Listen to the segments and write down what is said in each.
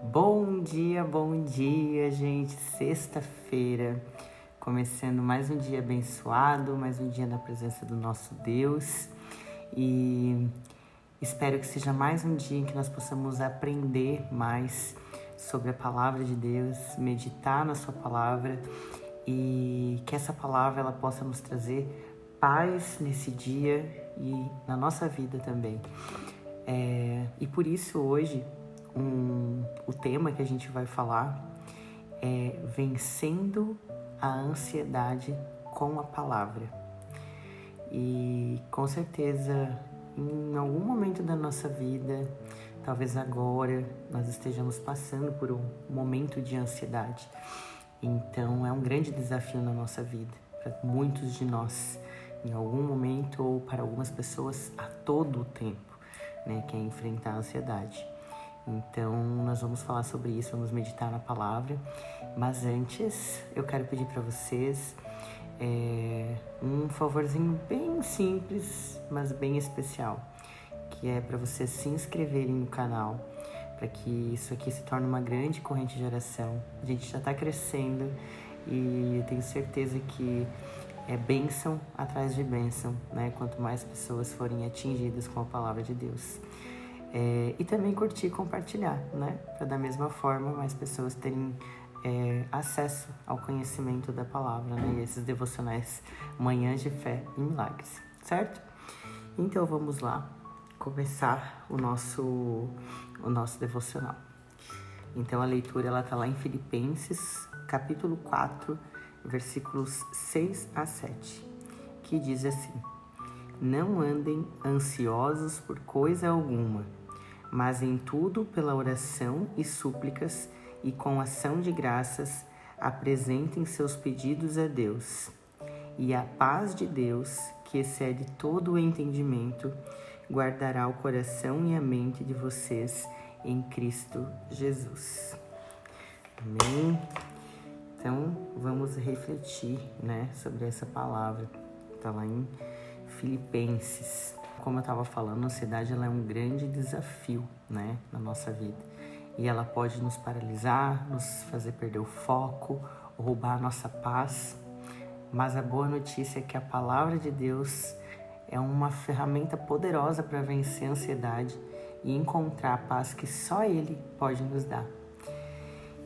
Bom dia, gente. Sexta-feira, começando mais um dia abençoado, mais um dia na presença do nosso Deus. E espero que seja mais um dia em que nós possamos aprender mais sobre a palavra de Deus, meditar na sua palavra e que essa palavra ela possa nos trazer paz nesse dia e na nossa vida também. E por isso hoje o tema que a gente vai falar é vencendo a ansiedade com a palavra. E com certeza, em algum momento da nossa vida, talvez agora, nós estejamos passando por um momento de ansiedade. Então, é um grande desafio na nossa vida, para muitos de nós, em algum momento ou para algumas pessoas a todo o tempo, né, que é enfrentar a ansiedade. Então, nós vamos falar sobre isso, vamos meditar na palavra. Mas antes, eu quero pedir para vocês um favorzinho bem simples, mas bem especial, que é para vocês se inscreverem no canal, para que isso aqui se torne uma grande corrente de oração. A gente já está crescendo e eu tenho certeza que é bênção atrás de bênção, né? Quanto mais pessoas forem atingidas com a palavra de Deus. E também curtir e compartilhar, né? Para da mesma forma mais pessoas terem acesso ao conhecimento da palavra, né? E esses devocionais Manhãs de Fé e Milagres, certo? Então vamos lá começar o nosso devocional. Então a leitura ela tá lá em Filipenses, capítulo 4, versículos 6 a 7, que diz assim: Não andem ansiosos por coisa alguma, mas em tudo pela oração e súplicas e com ação de graças apresentem seus pedidos a Deus. E a paz de Deus, que excede todo o entendimento, guardará o coração e a mente de vocês em Cristo Jesus. Amém? Então, vamos refletir, né, sobre essa palavra. Está lá em Filipenses. Como eu estava falando, a ansiedade ela é um grande desafio, né, na nossa vida. E ela pode nos paralisar, nos fazer perder o foco, roubar a nossa paz. Mas a boa notícia é que a palavra de Deus é uma ferramenta poderosa para vencer a ansiedade e encontrar a paz que só Ele pode nos dar.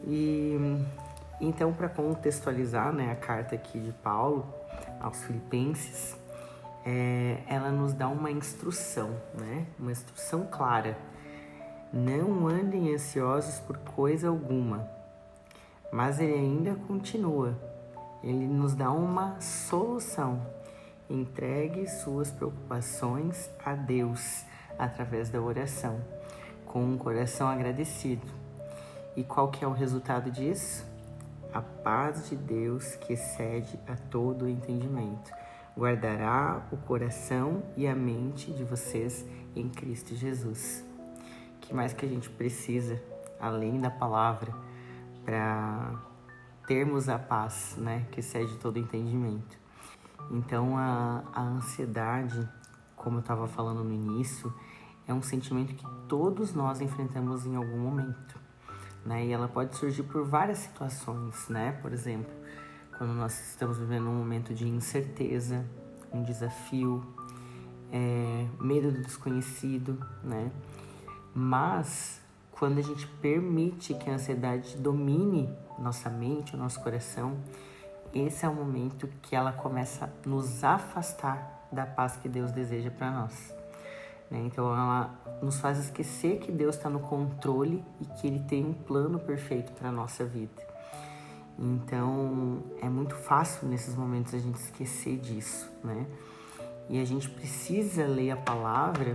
E então, para contextualizar, né, a carta aqui de Paulo aos Filipenses, ela nos dá uma instrução, né? Uma instrução clara. Não andem ansiosos por coisa alguma. Mas ele ainda continua. Ele nos dá uma solução. Entregue suas preocupações a Deus através da oração, com um coração agradecido. E qual que é o resultado disso? A paz de Deus, que excede a todo o entendimento, guardará o coração e a mente de vocês em Cristo Jesus. O que mais que a gente precisa, além da palavra, para termos a paz, né, que excede todo entendimento? Então, a ansiedade, como eu estava falando no início, é um sentimento que todos nós enfrentamos em algum momento, né? E ela pode surgir por várias situações, né? Por exemplo, quando nós estamos vivendo um momento de incerteza, um desafio, medo do desconhecido, né? Mas quando a gente permite que a ansiedade domine nossa mente, o nosso coração, esse é o momento que ela começa a nos afastar da paz que Deus deseja para nós. Então ela nos faz esquecer que Deus está no controle e que Ele tem um plano perfeito para a nossa vida. Então é muito fácil nesses momentos a gente esquecer disso, né? E a gente precisa ler a palavra,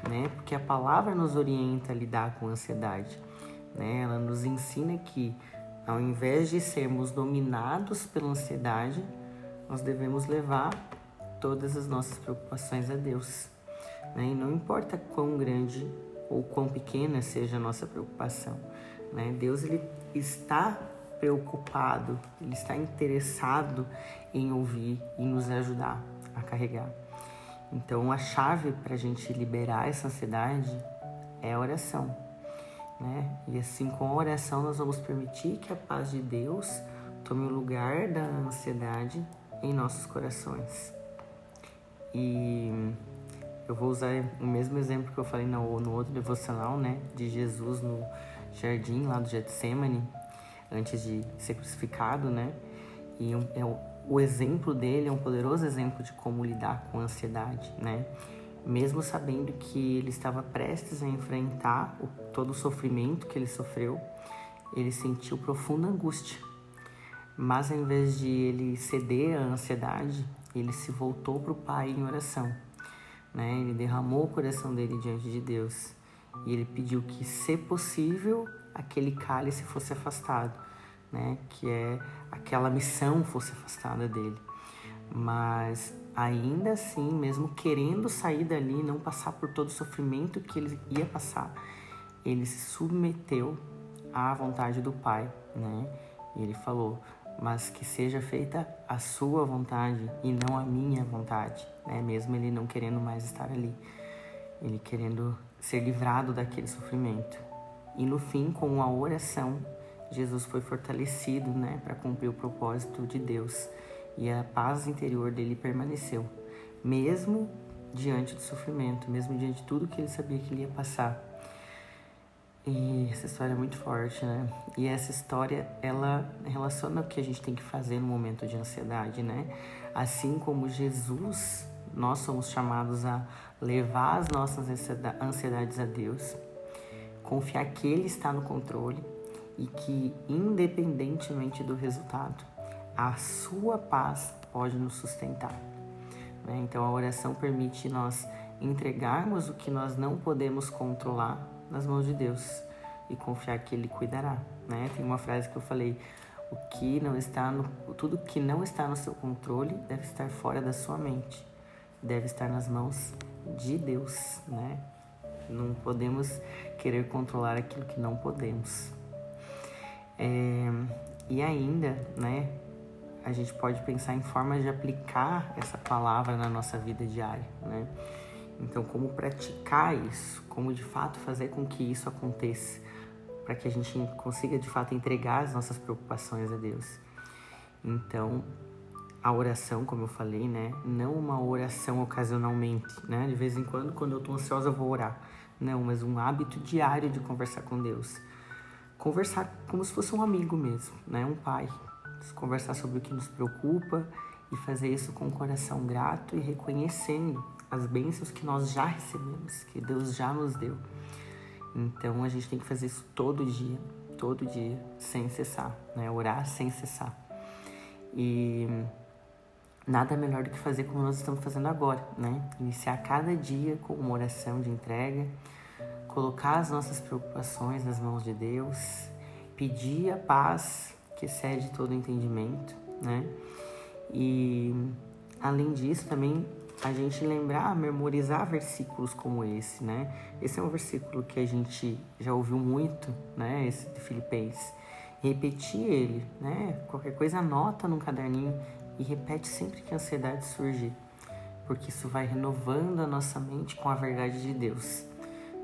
né? Porque a palavra nos orienta a lidar com a ansiedade, né? Ela nos ensina que ao invés de sermos dominados pela ansiedade, nós devemos levar todas as nossas preocupações a Deus, né? E não importa quão grande ou quão pequena seja a nossa preocupação, né? Deus ele está preocupado, Ele está interessado em ouvir e nos ajudar a carregar. Então, a chave para a gente liberar essa ansiedade é a oração. né? E assim, com a oração, nós vamos permitir que a paz de Deus tome o lugar da ansiedade em nossos corações. E eu vou usar o mesmo exemplo que eu falei no outro devocional, né? De Jesus no jardim lá do Getsemane, antes de ser crucificado, né? E o exemplo dele é um poderoso exemplo de como lidar com a ansiedade, né? Mesmo sabendo que ele estava prestes a enfrentar todo o sofrimento que ele sofreu, ele sentiu profunda angústia. Mas ao invés de ele ceder à ansiedade, ele se voltou para o Pai em oração, né? Ele derramou o coração dele diante de Deus e ele pediu que, se possível, aquele cálice fosse afastado, né? Que é aquela missão fosse afastada dele. Mas ainda assim, mesmo querendo sair dali, não passar por todo o sofrimento que ele ia passar, ele se submeteu à vontade do Pai, né? E ele falou: mas que seja feita a sua vontade e não a minha vontade, né? Mesmo ele não querendo mais estar ali, ele querendo ser livrado daquele sofrimento. E no fim, com a oração, Jesus foi fortalecido, né, para cumprir o propósito de Deus, e a paz interior dele permaneceu, mesmo diante do sofrimento, mesmo diante de tudo que ele sabia que ele ia passar. E essa história é muito forte, né? E essa história, ela relaciona o que a gente tem que fazer no momento de ansiedade, né? Assim como Jesus, nós somos chamados a levar as nossas ansiedades a Deus, confiar que Ele está no controle e que, independentemente do resultado, a sua paz pode nos sustentar, né? Então, a oração permite nós entregarmos o que nós não podemos controlar nas mãos de Deus e confiar que Ele cuidará, né? Tem uma frase que eu falei: tudo que não está no seu controle deve estar fora da sua mente, deve estar nas mãos de Deus, né? Não podemos querer controlar aquilo que não podemos. E ainda, né, a gente pode pensar em formas de aplicar essa palavra na nossa vida diária, né? Então, como praticar isso, como de fato fazer com que isso aconteça, para que a gente consiga de fato entregar as nossas preocupações a Deus. Então, a oração, como eu falei, né, não uma oração ocasionalmente, né, de vez em quando eu estou ansiosa eu vou orar. Não, mas um hábito diário de conversar com Deus. Conversar como se fosse um amigo mesmo, né, um pai. Conversar sobre o que nos preocupa e fazer isso com o coração grato e reconhecendo as bênçãos que nós já recebemos, que Deus já nos deu. Então, a gente tem que fazer isso todo dia, sem cessar, né? Orar sem cessar. E nada melhor do que fazer como nós estamos fazendo agora, né? Iniciar cada dia com uma oração de entrega, colocar as nossas preocupações nas mãos de Deus, pedir a paz que excede todo entendimento, né? E, além disso, também a gente lembrar, memorizar versículos como esse, né? Esse é um versículo que a gente já ouviu muito, né? Esse de Filipenses. Repetir ele, né? Qualquer coisa anota num caderninho e repete sempre que a ansiedade surgir, porque isso vai renovando a nossa mente com a verdade de Deus,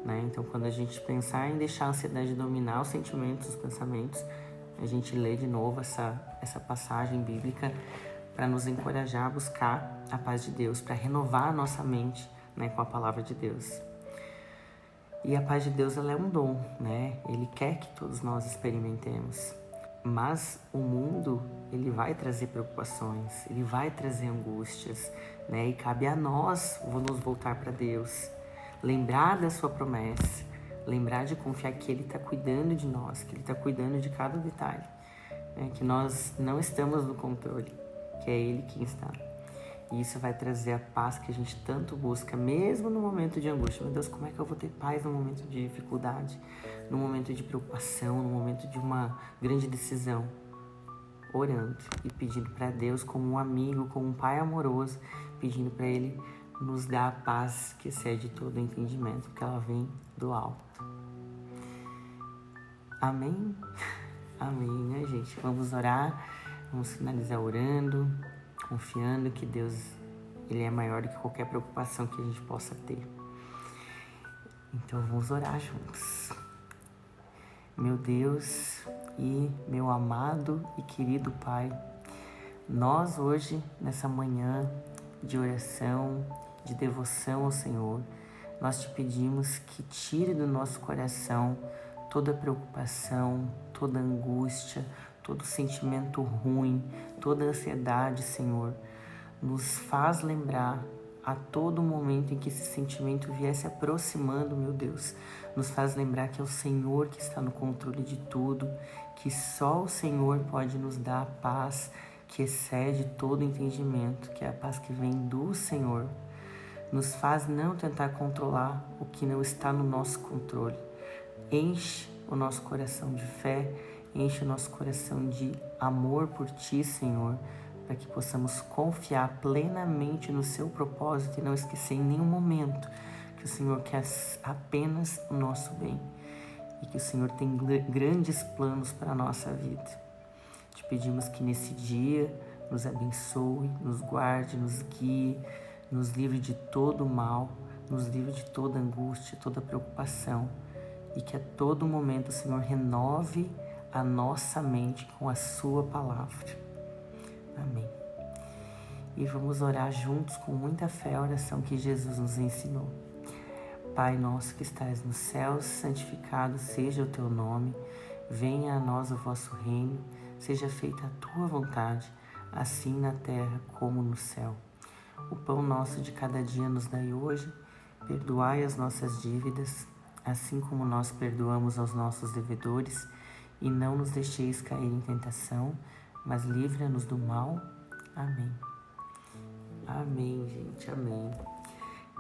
né? Então, quando a gente pensar em deixar a ansiedade dominar os sentimentos, os pensamentos, a gente lê de novo essa passagem bíblica para nos encorajar a buscar a paz de Deus, para renovar a nossa mente, né, com a palavra de Deus. E a paz de Deus, ela é um dom, né? Ele quer que todos nós experimentemos. Mas o mundo, ele vai trazer preocupações, ele vai trazer angústias, né? E cabe a nós nos voltar para Deus, lembrar da sua promessa, lembrar de confiar que Ele está cuidando de nós, que Ele está cuidando de cada detalhe, né? Que nós não estamos no controle, que é Ele quem está. E isso vai trazer a paz que a gente tanto busca, mesmo no momento de angústia. Meu Deus, como é que eu vou ter paz no momento de dificuldade, no momento de preocupação, no momento de uma grande decisão? Orando e pedindo para Deus, como um amigo, como um pai amoroso, pedindo para Ele nos dar a paz que excede todo entendimento, porque ela vem do alto. Amém? Amém, né, gente? Vamos orar, vamos finalizar orando, confiando que Deus, Ele é maior do que qualquer preocupação que a gente possa ter. Então, vamos orar juntos. Meu Deus e meu amado e querido Pai, nós hoje, nessa manhã de oração, de devoção ao Senhor, nós te pedimos que tire do nosso coração toda preocupação, toda angústia, todo sentimento ruim, toda ansiedade, Senhor. Nos faz lembrar a todo momento em que esse sentimento vier se aproximando, meu Deus, nos faz lembrar que é o Senhor que está no controle de tudo, que só o Senhor pode nos dar a paz que excede todo entendimento, que é a paz que vem do Senhor. Nos faz não tentar controlar o que não está no nosso controle. Enche o nosso coração de fé, enche o nosso coração de amor por Ti, Senhor, para que possamos confiar plenamente no Seu propósito e não esquecer em nenhum momento que o Senhor quer apenas o nosso bem e que o Senhor tem grandes planos para a nossa vida. Te pedimos que nesse dia nos abençoe, nos guarde, nos guie, nos livre de todo mal, nos livre de toda angústia, toda preocupação e que a todo momento o Senhor renove a nossa mente com a Sua palavra. Amém. E vamos orar juntos com muita fé a oração que Jesus nos ensinou. Pai nosso que estás nos céus, santificado seja o Teu nome. Venha a nós o vosso reino. Seja feita a Tua vontade, assim na terra como no céu. O pão nosso de cada dia nos dai hoje. Perdoai as nossas dívidas, assim como nós perdoamos aos nossos devedores. E não nos deixeis cair em tentação, mas livra-nos do mal. Amém. Amém, gente. Amém.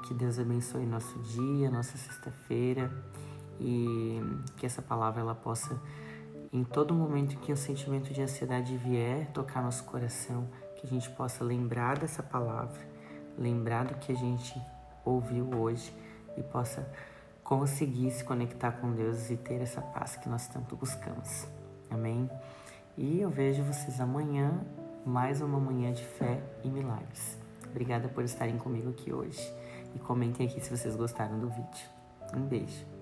Que Deus abençoe nosso dia, nossa sexta-feira e que essa palavra ela possa, em todo momento que um sentimento de ansiedade vier, tocar nosso coração, que a gente possa lembrar dessa palavra, lembrar do que a gente ouviu hoje e possa conseguir se conectar com Deus e ter essa paz que nós tanto buscamos. Amém? E eu vejo vocês amanhã, mais uma manhã de fé e milagres. Obrigada por estarem comigo aqui hoje. E comentem aqui se vocês gostaram do vídeo. Um beijo.